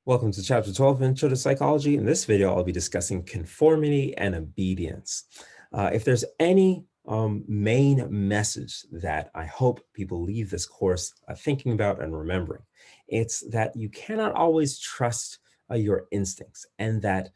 Welcome to Chapter 12 of Intro to Psychology. In this video, I'll be discussing conformity and obedience. If there's any main message that I hope people leave this course thinking about and remembering, it's that you cannot always trust your instincts, and that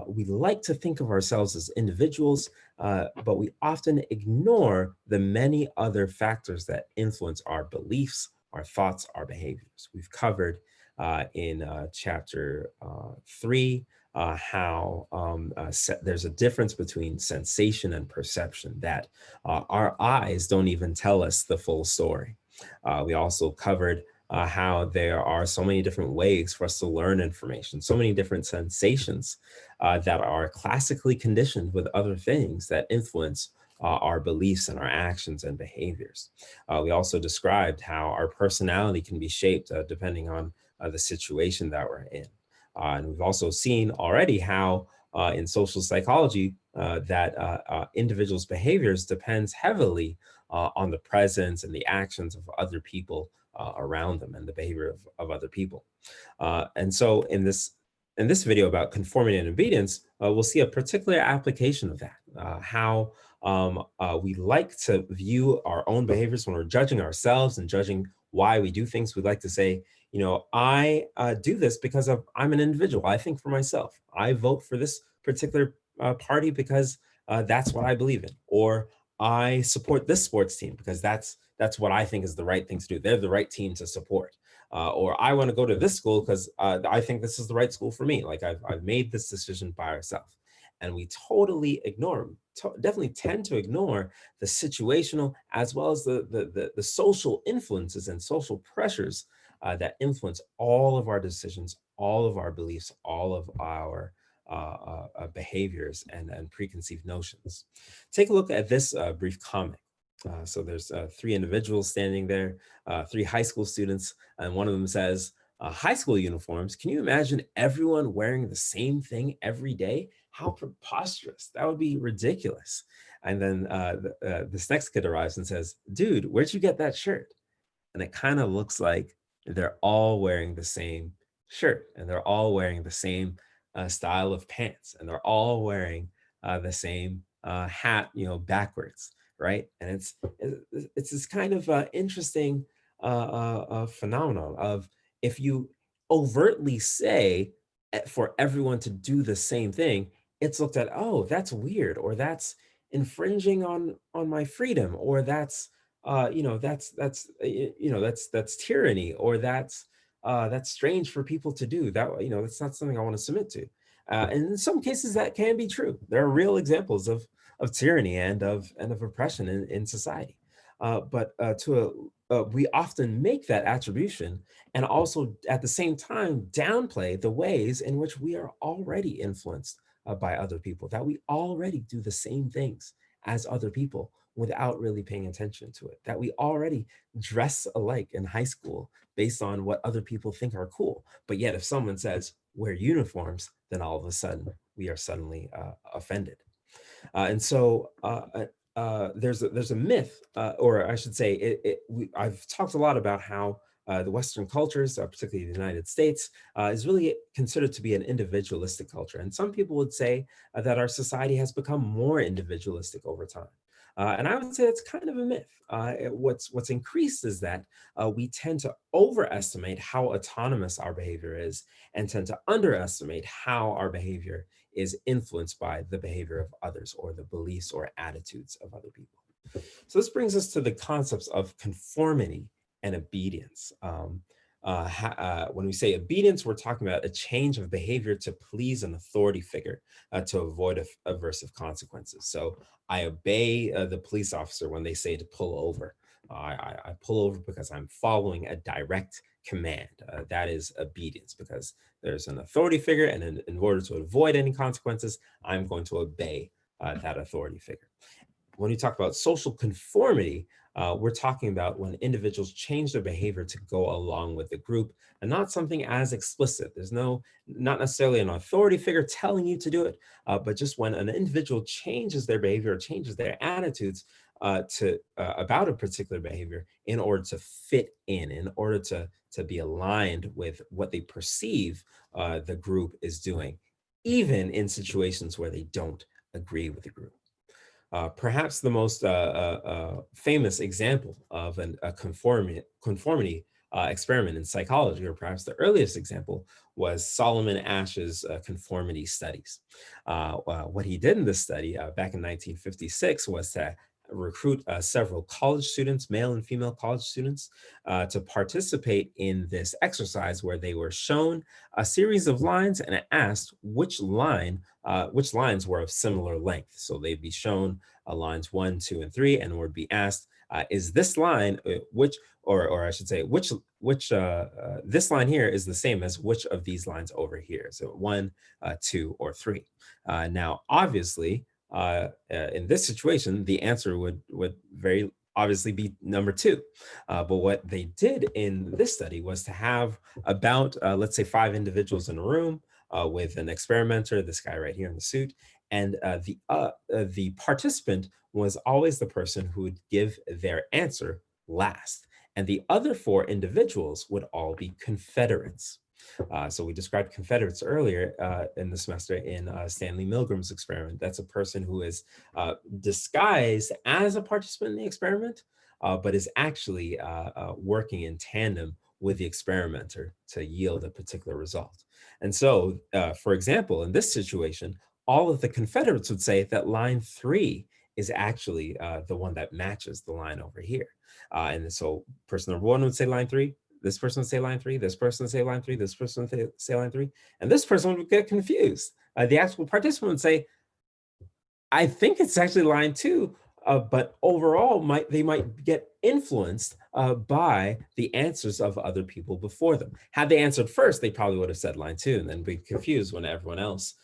we like to think of ourselves as individuals, but we often ignore the many other factors that influence our beliefs, our thoughts, our behaviors. We've covered in chapter 3, how there's a difference between sensation and perception, that our eyes don't even tell us the full story. We also covered how there are so many different ways for us to learn information, so many different sensations that are classically conditioned with other things that influence our beliefs and our actions and behaviors. We also described how our personality can be shaped depending on the situation that we're in. And we've also seen already how in social psychology that individuals' behaviors depends heavily on the presence and the actions of other people around them and the behavior of other people. And so in this video about conformity and obedience, we'll see a particular application of that, how we like to view our own behaviors when we're judging ourselves and judging why we do things. We like to say, I do this because I'm an individual. I think for myself. I vote for this particular party because that's what I believe in. Or I support this sports team because that's what I think is the right thing to do. They're the right team to support. Or I want to go to this school because I think this is the right school for me. Like I've made this decision by ourselves. And we totally ignore, definitely tend to ignore the situational as well as the social influences and social pressures that influence all of our decisions, all of our beliefs, all of our behaviors and preconceived notions. Take a look at this brief comic. So there's 3 individuals standing there, 3 high school students, and one of them says, high school uniforms, can you imagine everyone wearing the same thing every day? How preposterous. That would be ridiculous. And then this next kid arrives and says, dude, where'd you get that shirt? And it kind of looks like they're all wearing the same shirt, and they're all wearing the same style of pants, and they're all wearing the same hat, backwards, right? And it's this kind of interesting phenomenon of, if you overtly say for everyone to do the same thing, it's looked at, oh, that's weird, or that's infringing on my freedom, or that's tyranny, or that's strange for people to do. That's not something I want to submit to. And in some cases, that can be true. There are real examples of tyranny and of oppression in society. But we often make that attribution, and also at the same time downplay the ways in which we are already influenced by other people, that we already do the same things as other people without really paying attention to it, that we already dress alike in high school based on what other people think are cool. But yet if someone says wear uniforms, then all of a sudden we are suddenly offended. And so there's a myth, or I should say, I've talked a lot about how the Western cultures, particularly the United States, is really considered to be an individualistic culture. And some people would say that our society has become more individualistic over time. And I would say that's kind of a myth. What's increased is that we tend to overestimate how autonomous our behavior is, and tend to underestimate how our behavior is influenced by the behavior of others, or the beliefs or attitudes of other people. So this brings us to the concepts of conformity and obedience. When we say obedience, we're talking about a change of behavior to please an authority figure to avoid aversive consequences. So I obey the police officer when they say to pull over. I pull over because I'm following a direct command. That is obedience, because there's an authority figure, and in order to avoid any consequences, I'm going to obey that authority figure. When we talk about social conformity, we're talking about when individuals change their behavior to go along with the group, and not something as explicit. There's not necessarily an authority figure telling you to do it, but just when an individual changes their behavior or changes their attitudes about a particular behavior in order to fit in order to be aligned with what they perceive the group is doing, even in situations where they don't agree with the group. Perhaps the most famous example of a conformity experiment in psychology, or perhaps the earliest example, was Solomon Asch's conformity studies. What he did in this study back in 1956 was to recruit several college students, male and female college students, to participate in this exercise where they were shown a series of lines and asked which lines were of similar length. So they'd be shown lines 1, 2, and 3, and would be asked, is this line or I should say, which this line here is the same as which of these lines over here? So 1, 2, or 3. Now, obviously, in this situation, the answer would very obviously be number 2. But what they did in this study was to have about, let's say, 5 individuals in a room with an experimenter, this guy right here in the suit, and the participant was always the person who would give their answer last. And the other 4 individuals would all be Confederates. So we described Confederates earlier in the semester in Stanley Milgram's experiment. That's a person who is disguised as a participant in the experiment, but is actually working in tandem with the experimenter to yield a particular result. And so, for example, in this situation, all of the Confederates would say that line 3 is actually the one that matches the line over here. And so person number 1 would say line 3, this person would say line 3, this person would say line 3, this person would say line 3, and this person would get confused. The actual participant would say, I think it's actually line 2, but overall, they might get influenced by the answers of other people before them. Had they answered first, they probably would have said line 2 and then be confused when everyone else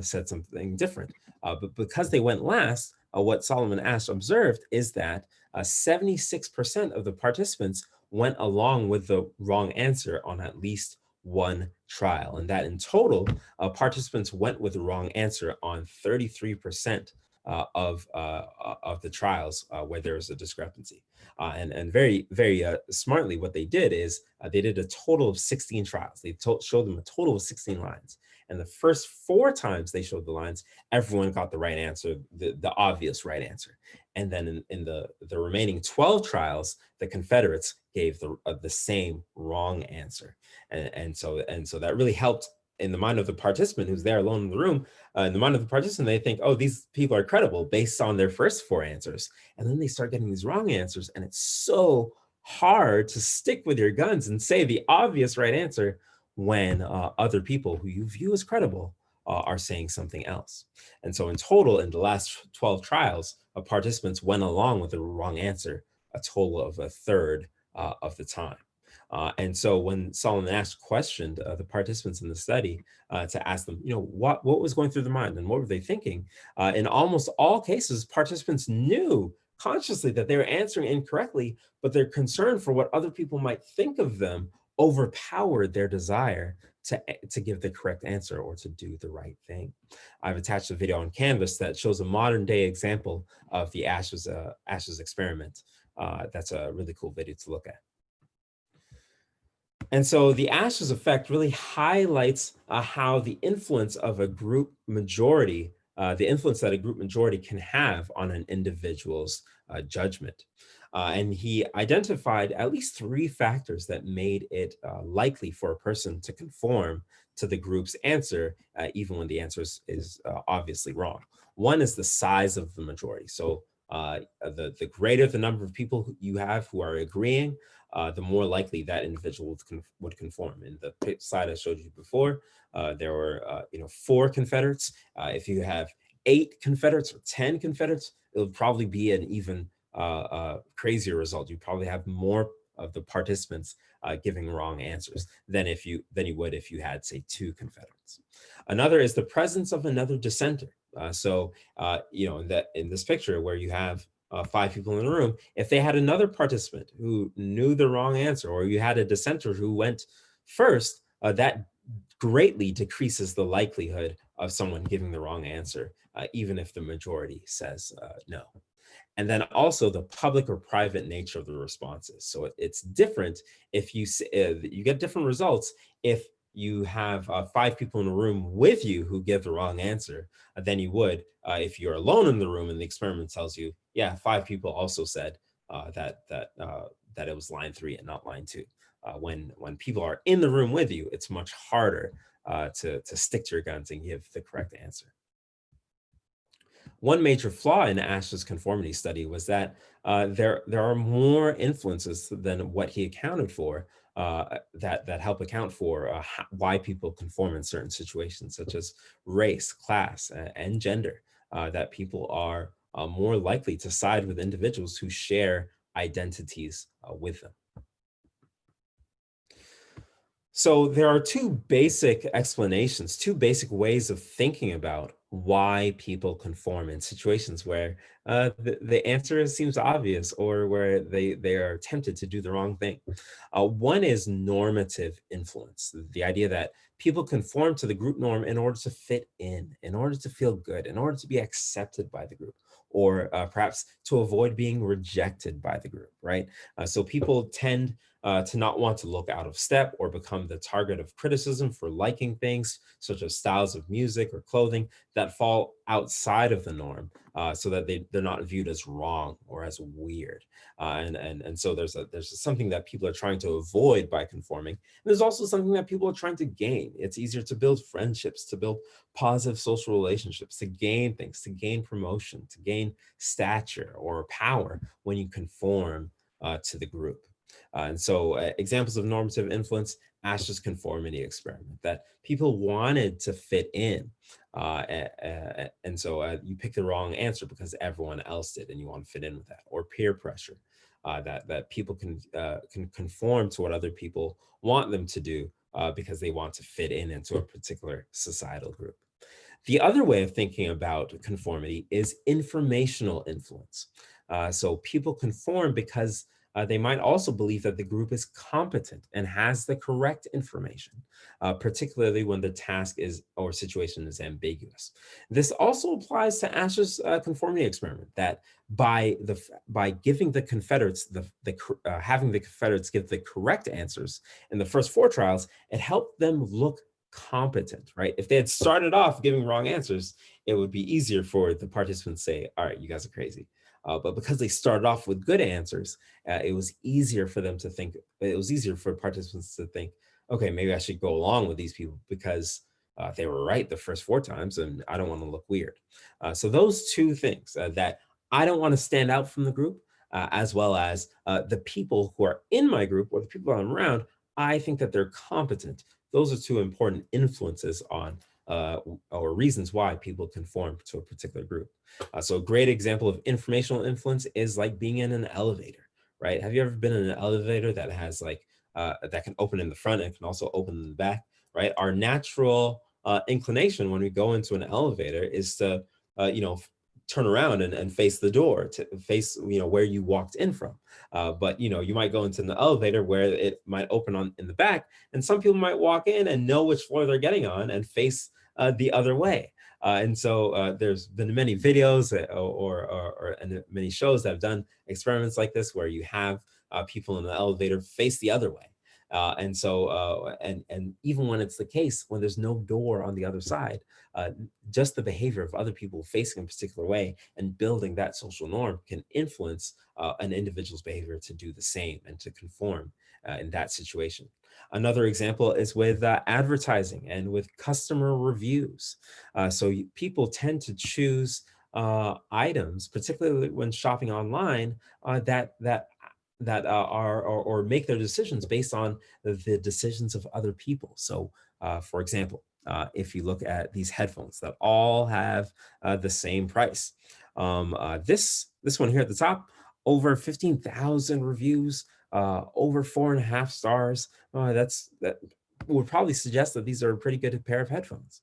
said something different. But because they went last, what Solomon Asch observed is that 76% of the participants went along with the wrong answer on at least one trial, and that in total, participants went with the wrong answer on 33% of the trials where there was a discrepancy. And very, very smartly, what they did is they did a total of 16 trials. They showed them a total of 16 lines. And the first 4 times they showed the lines, everyone got the right answer, the obvious right answer. And then in the remaining 12 trials, the Confederates gave the same wrong answer. And so that really helped in the mind of the participant who's there alone in the room. In the mind of the participant, they think, oh, these people are credible based on their first 4 answers. And then they start getting these wrong answers. And it's so hard to stick with your guns and say the obvious right answer when other people who you view as credible are saying something else. And so in total, in the last 12 trials, participants went along with the wrong answer a total of a third of the time. And so when Solomon Asch questioned the participants in the study to ask them, what was going through their mind and what were they thinking? In almost all cases, participants knew consciously that they were answering incorrectly, but their concern for what other people might think of them overpowered their desire to give the correct answer or to do the right thing. I've attached a video on Canvas that shows a modern day example of the Asch's experiment. That's a really cool video to look at. And so the Asch's effect really highlights how the influence of a group majority, the influence that a group majority can have on an individual's judgment. And he identified at least 3 factors that made it likely for a person to conform to the group's answer, even when the answer is obviously wrong. One is the size of the majority. So the greater the number of people you have who are agreeing, the more likely that individual would conform. In the slide I showed you before, there were 4 Confederates. If you have 8 Confederates or 10 Confederates, it would probably be an even crazier result. You probably have more of the participants giving wrong answers than you would if you had, say, 2 Confederates. Another is the presence of another dissenter. In this picture where you have 5 people in the room, if they had another participant who knew the wrong answer, or you had a dissenter who went first, that greatly decreases the likelihood of someone giving the wrong answer, even if the majority says no. And then also the public or private nature of the responses. So it's different if you get different results if you have 5 people in a room with you who give the wrong answer than you would if you're alone in the room and the experiment tells you, yeah, 5 people also said that it was line 3 and not line 2. When people are in the room with you, it's much harder to stick to your guns and give the correct answer. One major flaw in Ash's conformity study was that there are more influences than what he accounted for that help account for why people conform in certain situations, such as race, class, and gender. That people are more likely to side with individuals who share identities with them. So there are two basic explanations, two basic ways of thinking about why people conform in situations where the answer seems obvious or where they are tempted to do the wrong thing. One is normative influence, the idea that people conform to the group norm in order to fit in order to feel good, in order to be accepted by the group, or perhaps to avoid being rejected by the group, right? So people tend to not want to look out of step or become the target of criticism for liking things such as styles of music or clothing that fall outside of the norm, so that they're not viewed as wrong or as weird. And so there's something that people are trying to avoid by conforming. And there's also something that people are trying to gain. It's easier to build friendships, to build positive social relationships, to gain things, to gain promotion, to gain stature or power when you conform to the group. And so examples of normative influence, Ash's conformity experiment, that people wanted to fit in. And so you pick the wrong answer because everyone else did and you want to fit in with that. Or peer pressure, that people can conform to what other people want them to do because they want to fit in into a particular societal group. The other way of thinking about conformity is informational influence. So people conform because they might also believe that the group is competent and has the correct information, particularly when the task is or situation is ambiguous. This also applies to Asher's conformity experiment. That by giving the Confederates having the Confederates give the correct answers in the first 4 trials, it helped them look competent, right? If they had started off giving wrong answers, it would be easier for the participants to say, all right, you guys are crazy. But because they started off with good answers, it was easier for them to think, it was easier for participants to think, okay, maybe I should go along with these people because they were right the first 4 times and I don't want to look weird. So those two things, that I don't want to stand out from the group, as well as the people who are in my group or the people I'm around, I think that they're competent. Those are two important influences on or reasons why people conform to a particular group. So a great example of informational influence is like being in an elevator, right? Have you ever been in an elevator that has like, that can open in the front and can also open in the back, right? Our natural inclination when we go into an elevator is to, turn around and face the door, to face, where you walked in from. But, you might go into an elevator where it might open on in the back, and some people might walk in and know which floor they're getting on and face the other way. And so there's been many videos and many shows that have done experiments like this where you have people in the elevator face the other way. And even when it's the case, when there's no door on the other side, uh, just the behavior of other people facing a particular way and building that social norm can influence an individual's behavior to do the same and to conform in that situation. Another example is with advertising and with customer reviews. People tend to choose items, particularly when shopping online, that are or make their decisions based on the decisions of other people. So, for example, if you look at these headphones that all have the same price, this one here at the top, over 15,000 reviews, over 4.5 stars. That would probably suggest that these are a pretty good pair of headphones.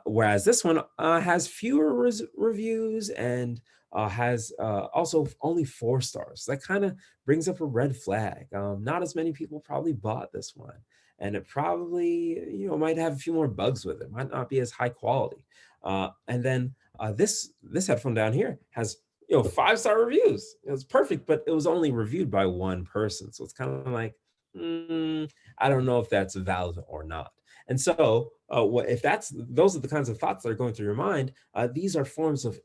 Whereas this one has fewer reviews and has also only 4 stars. That kind of brings up a red flag. Not as many people probably bought this one, and it probably might have a few more bugs with it. Might not be as high quality. And then this headphone down here has 5-star reviews. It was perfect, but it was only reviewed by one person. So it's kind of like, I don't know if that's valid or not. And so, what if those are the kinds of thoughts that are going through your mind? These are forms of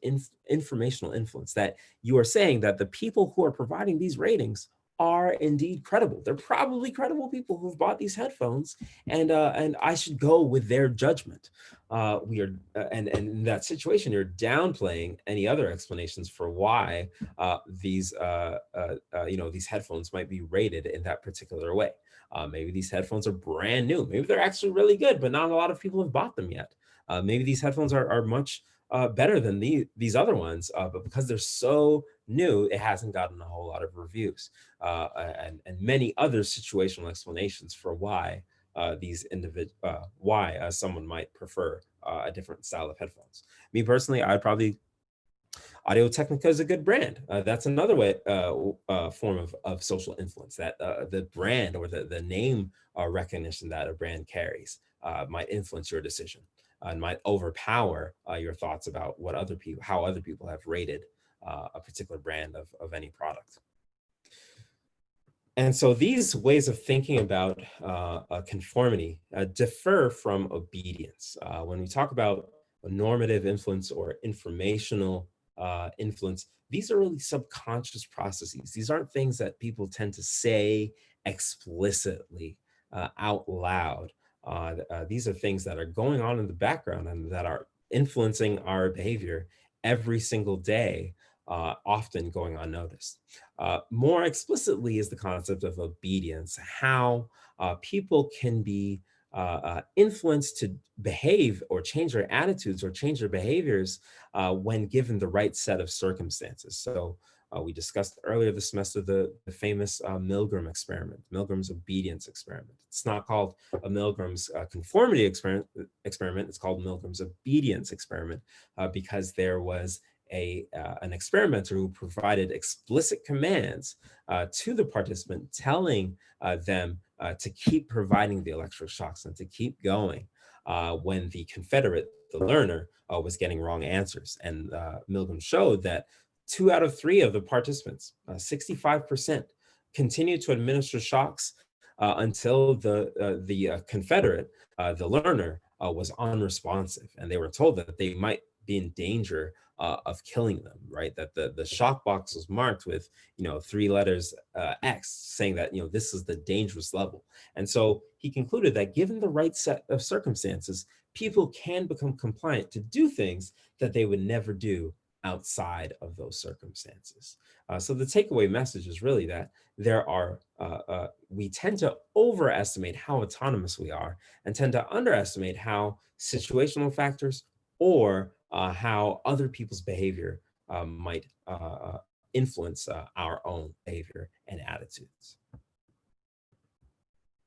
informational influence that you are saying that the people who are providing these ratings are indeed credible. They're probably credible people who've bought these headphones, and I should go with their judgment. We are and in that situation, you're downplaying any other explanations for why these headphones might be rated in that particular way. Maybe these headphones are brand new. Maybe they're actually really good, but not a lot of people have bought them yet. Maybe these headphones are much better than these other ones, but because they're so new, it hasn't gotten a whole lot of reviews, and many other situational explanations for why someone might prefer a different style of headphones. Me personally, I'd probably Audio Technica is a good brand. That's another form of social influence that the brand or the name recognition that a brand carries might influence your decision and might overpower your thoughts about how other people have rated a particular brand of any product. And so these ways of thinking about conformity differ from obedience. When we talk about normative influence or informational influence, these are really subconscious processes. These aren't things that people tend to say explicitly out loud. These are things that are going on in the background and that are influencing our behavior every single day, often going unnoticed. More explicitly is the concept of obedience, how people can be influenced to behave or change their attitudes or change their behaviors when given the right set of circumstances. So we discussed earlier this semester the famous Milgram experiment, Milgram's obedience experiment. It's not called a Milgram's conformity experiment. It's called Milgram's obedience experiment because there was an experimenter who provided explicit commands to the participant, telling them to keep providing the electric shocks and to keep going when the confederate, the learner, was getting wrong answers. And Milgram showed that 2 out of 3 of the participants, 65%, continued to administer shocks until the confederate, the learner, was unresponsive, and they were told that they might be in danger of killing them, right? That the shock box was marked with, 3 letters X, saying that, this is the dangerous level. And so he concluded that given the right set of circumstances, people can become compliant to do things that they would never do outside of those circumstances. So the takeaway message is really that we tend to overestimate how autonomous we are and tend to underestimate how situational factors or how other people's behavior might influence our own behavior and attitudes.